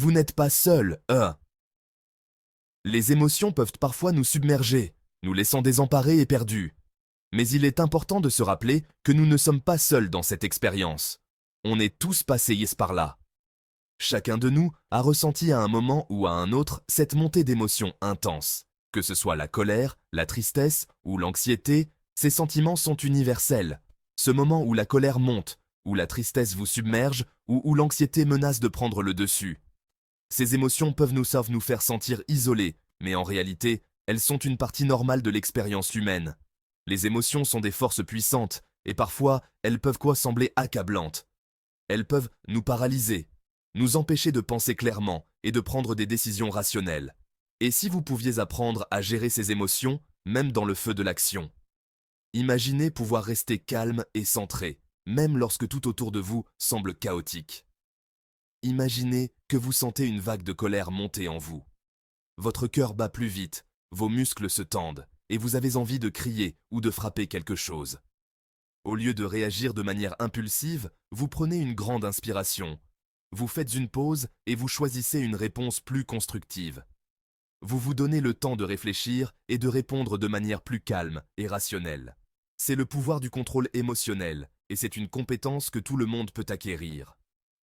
Vous n'êtes pas seul, Les émotions peuvent parfois nous submerger, nous laissant désemparés et perdus. Mais il est important de se rappeler que nous ne sommes pas seuls dans cette expérience. On est tous passés par là. Chacun de nous a ressenti à un moment ou à un autre cette montée d'émotions intenses. Que ce soit la colère, la tristesse ou l'anxiété, ces sentiments sont universels. Ce moment où la colère monte, où la tristesse vous submerge ou où l'anxiété menace de prendre le dessus. Ces émotions peuvent nous faire sentir isolés, mais en réalité, elles sont une partie normale de l'expérience humaine. Les émotions sont des forces puissantes, et parfois, elles peuvent sembler accablantes. Elles peuvent nous paralyser, nous empêcher de penser clairement et de prendre des décisions rationnelles. Et si vous pouviez apprendre à gérer ces émotions, même dans le feu de l'action? Imaginez pouvoir rester calme et centré, même lorsque tout autour de vous semble chaotique. Imaginez que vous sentez une vague de colère monter en vous. Votre cœur bat plus vite, vos muscles se tendent, et vous avez envie de crier ou de frapper quelque chose. Au lieu de réagir de manière impulsive, vous prenez une grande inspiration. Vous faites une pause et vous choisissez une réponse plus constructive. Vous vous donnez le temps de réfléchir et de répondre de manière plus calme et rationnelle. C'est le pouvoir du contrôle émotionnel, et c'est une compétence que tout le monde peut acquérir.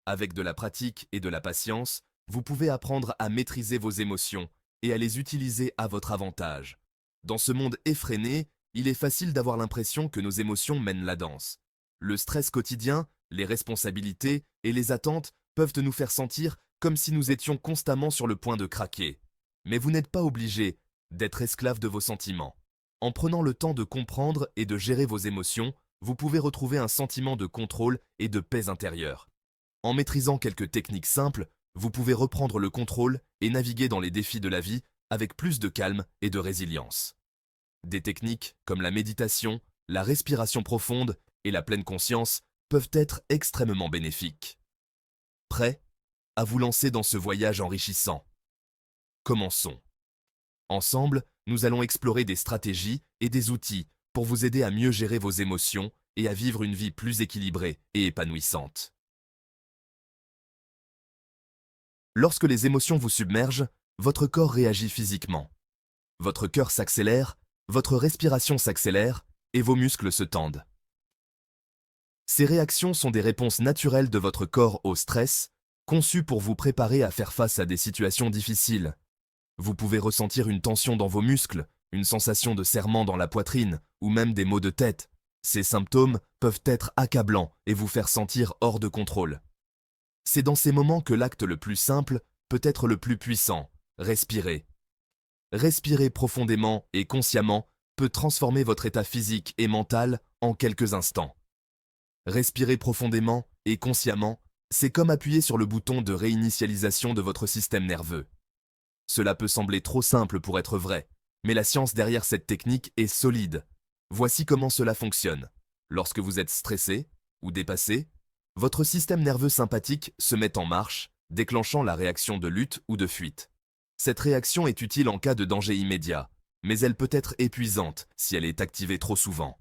Avec de la pratique et de la patience, vous pouvez apprendre à maîtriser vos émotions et à les utiliser à votre avantage. Dans ce monde effréné, il est facile d'avoir l'impression que nos émotions mènent la danse. Le stress quotidien, les responsabilités et les attentes peuvent nous faire sentir comme si nous étions constamment sur le point de craquer. Mais vous n'êtes pas obligé d'être esclave de vos sentiments. En prenant le temps de comprendre et de gérer vos émotions, vous pouvez retrouver un sentiment de contrôle et de paix intérieure. En maîtrisant quelques techniques simples, vous pouvez reprendre le contrôle et naviguer dans les défis de la vie avec plus de calme et de résilience. Des techniques comme la méditation, la respiration profonde et la pleine conscience peuvent être extrêmement bénéfiques. Prêt à vous lancer dans ce voyage enrichissant? Commençons. Ensemble, nous allons explorer des stratégies et des outils pour vous aider à mieux gérer vos émotions et à vivre une vie plus équilibrée et épanouissante. Lorsque les émotions vous submergent, votre corps réagit physiquement. Votre cœur s'accélère, votre respiration s'accélère et vos muscles se tendent. Ces réactions sont des réponses naturelles de votre corps au stress, conçues pour vous préparer à faire face à des situations difficiles. Vous pouvez ressentir une tension dans vos muscles, une sensation de serrement dans la poitrine ou même des maux de tête. Ces symptômes peuvent être accablants et vous faire sentir hors de contrôle. C'est dans ces moments que l'acte le plus simple peut être le plus puissant, respirer. Respirer profondément et consciemment peut transformer votre état physique et mental en quelques instants. Respirer profondément et consciemment, c'est comme appuyer sur le bouton de réinitialisation de votre système nerveux. Cela peut sembler trop simple pour être vrai, mais la science derrière cette technique est solide. Voici comment cela fonctionne. Lorsque vous êtes stressé ou dépassé, votre système nerveux sympathique se met en marche, déclenchant la réaction de lutte ou de fuite. Cette réaction est utile en cas de danger immédiat, mais elle peut être épuisante si elle est activée trop souvent.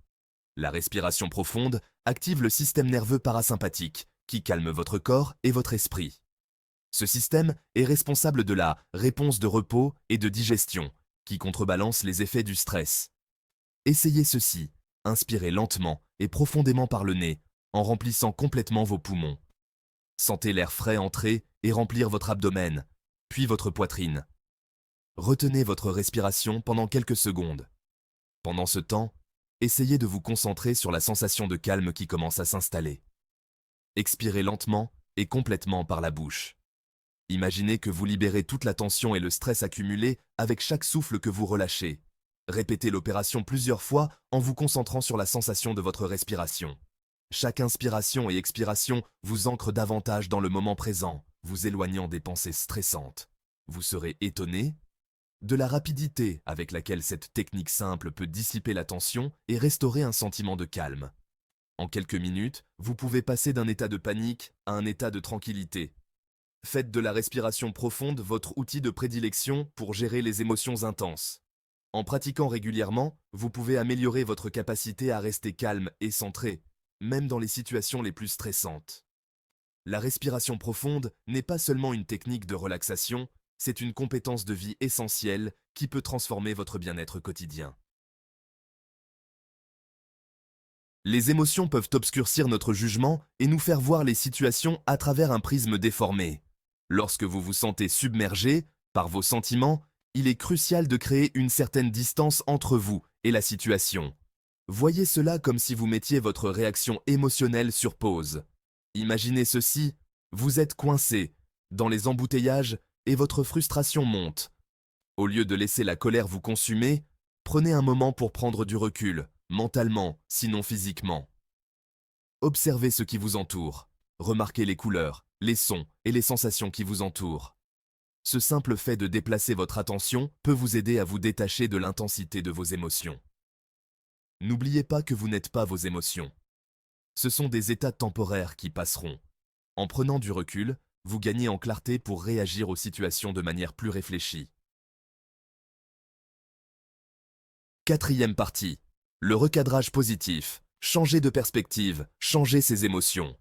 La respiration profonde active le système nerveux parasympathique, qui calme votre corps et votre esprit. Ce système est responsable de la réponse de repos et de digestion, qui contrebalance les effets du stress. Essayez ceci, inspirez lentement et profondément par le nez, en remplissant complètement vos poumons. Sentez l'air frais entrer et remplir votre abdomen, puis votre poitrine. Retenez votre respiration pendant quelques secondes. Pendant ce temps, essayez de vous concentrer sur la sensation de calme qui commence à s'installer. Expirez lentement et complètement par la bouche. Imaginez que vous libérez toute la tension et le stress accumulé avec chaque souffle que vous relâchez. Répétez l'opération plusieurs fois en vous concentrant sur la sensation de votre respiration. Chaque inspiration et expiration vous ancre davantage dans le moment présent, vous éloignant des pensées stressantes. Vous serez étonné de la rapidité avec laquelle cette technique simple peut dissiper la tension et restaurer un sentiment de calme. En quelques minutes, vous pouvez passer d'un état de panique à un état de tranquillité. Faites de la respiration profonde votre outil de prédilection pour gérer les émotions intenses. En pratiquant régulièrement, vous pouvez améliorer votre capacité à rester calme et centré, même dans les situations les plus stressantes. La respiration profonde n'est pas seulement une technique de relaxation, c'est une compétence de vie essentielle qui peut transformer votre bien-être quotidien. Les émotions peuvent obscurcir notre jugement et nous faire voir les situations à travers un prisme déformé. Lorsque vous vous sentez submergé par vos sentiments, il est crucial de créer une certaine distance entre vous et la situation. Voyez cela comme si vous mettiez votre réaction émotionnelle sur pause. Imaginez ceci, vous êtes coincé dans les embouteillages et votre frustration monte. Au lieu de laisser la colère vous consumer, prenez un moment pour prendre du recul, mentalement, sinon physiquement. Observez ce qui vous entoure. Remarquez les couleurs, les sons et les sensations qui vous entourent. Ce simple fait de déplacer votre attention peut vous aider à vous détacher de l'intensité de vos émotions. N'oubliez pas que vous n'êtes pas vos émotions. Ce sont des états temporaires qui passeront. En prenant du recul, vous gagnez en clarté pour réagir aux situations de manière plus réfléchie. Quatrième partie. Le recadrage positif. Changer de perspective, changer ses émotions.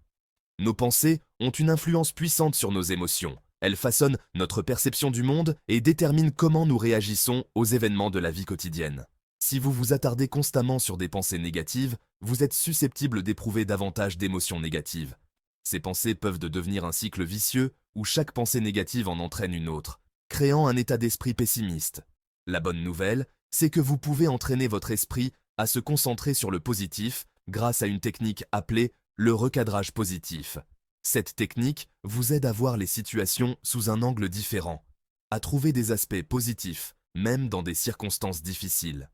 Nos pensées ont une influence puissante sur nos émotions. Elles façonnent notre perception du monde et déterminent comment nous réagissons aux événements de la vie quotidienne. Si vous vous attardez constamment sur des pensées négatives, vous êtes susceptible d'éprouver davantage d'émotions négatives. Ces pensées peuvent devenir un cycle vicieux où chaque pensée négative en entraîne une autre, créant un état d'esprit pessimiste. La bonne nouvelle, c'est que vous pouvez entraîner votre esprit à se concentrer sur le positif grâce à une technique appelée le recadrage positif. Cette technique vous aide à voir les situations sous un angle différent, à trouver des aspects positifs, même dans des circonstances difficiles.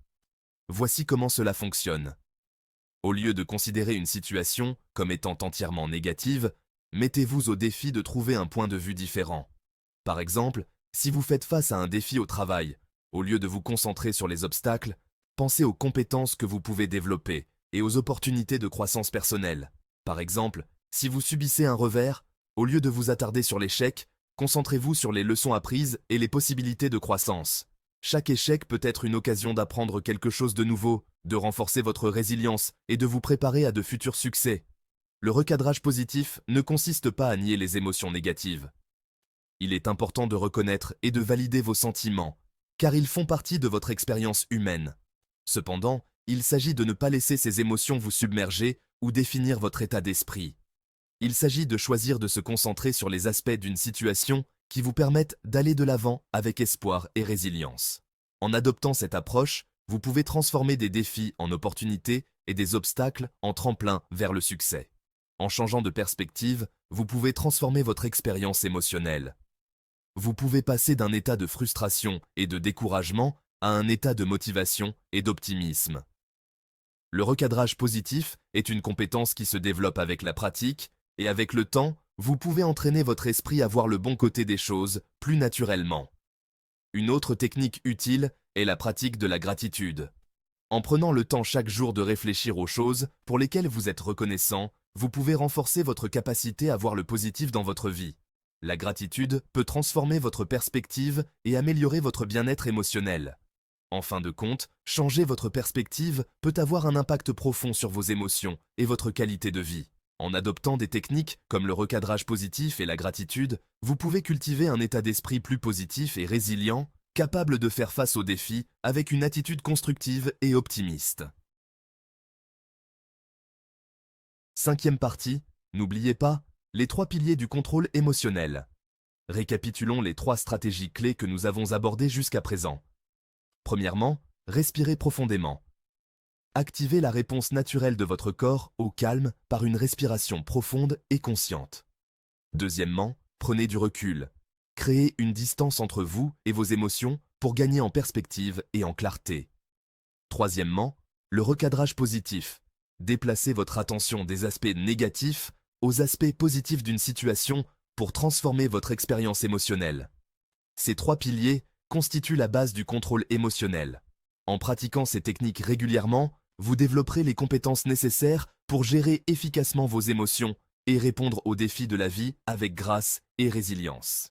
Voici comment cela fonctionne. Au lieu de considérer une situation comme étant entièrement négative, mettez-vous au défi de trouver un point de vue différent. Par exemple, si vous faites face à un défi au travail, au lieu de vous concentrer sur les obstacles, pensez aux compétences que vous pouvez développer et aux opportunités de croissance personnelle. Par exemple, si vous subissez un revers, au lieu de vous attarder sur l'échec, concentrez-vous sur les leçons apprises et les possibilités de croissance. Chaque échec peut être une occasion d'apprendre quelque chose de nouveau, de renforcer votre résilience et de vous préparer à de futurs succès. Le recadrage positif ne consiste pas à nier les émotions négatives. Il est important de reconnaître et de valider vos sentiments, car ils font partie de votre expérience humaine. Cependant, il s'agit de ne pas laisser ces émotions vous submerger ou définir votre état d'esprit. Il s'agit de choisir de se concentrer sur les aspects d'une situation qui vous permettent d'aller de l'avant avec espoir et résilience. En adoptant cette approche, vous pouvez transformer des défis en opportunités et des obstacles en tremplins vers le succès. En changeant de perspective, vous pouvez transformer votre expérience émotionnelle. Vous pouvez passer d'un état de frustration et de découragement à un état de motivation et d'optimisme. Le recadrage positif est une compétence qui se développe avec la pratique, et avec le temps, vous pouvez entraîner votre esprit à voir le bon côté des choses plus naturellement. Une autre technique utile est la pratique de la gratitude. En prenant le temps chaque jour de réfléchir aux choses pour lesquelles vous êtes reconnaissant, vous pouvez renforcer votre capacité à voir le positif dans votre vie. La gratitude peut transformer votre perspective et améliorer votre bien-être émotionnel. En fin de compte, changer votre perspective peut avoir un impact profond sur vos émotions et votre qualité de vie. En adoptant des techniques comme le recadrage positif et la gratitude, vous pouvez cultiver un état d'esprit plus positif et résilient, capable de faire face aux défis avec une attitude constructive et optimiste. Cinquième partie, n'oubliez pas, les 3 piliers du contrôle émotionnel. Récapitulons les 3 stratégies clés que nous avons abordées jusqu'à présent. Premièrement, respirez profondément. Activez la réponse naturelle de votre corps au calme par une respiration profonde et consciente. Deuxièmement, prenez du recul. Créez une distance entre vous et vos émotions pour gagner en perspective et en clarté. Troisièmement, le recadrage positif. Déplacez votre attention des aspects négatifs aux aspects positifs d'une situation pour transformer votre expérience émotionnelle. Ces 3 piliers constituent la base du contrôle émotionnel. En pratiquant ces techniques régulièrement, vous développerez les compétences nécessaires pour gérer efficacement vos émotions et répondre aux défis de la vie avec grâce et résilience.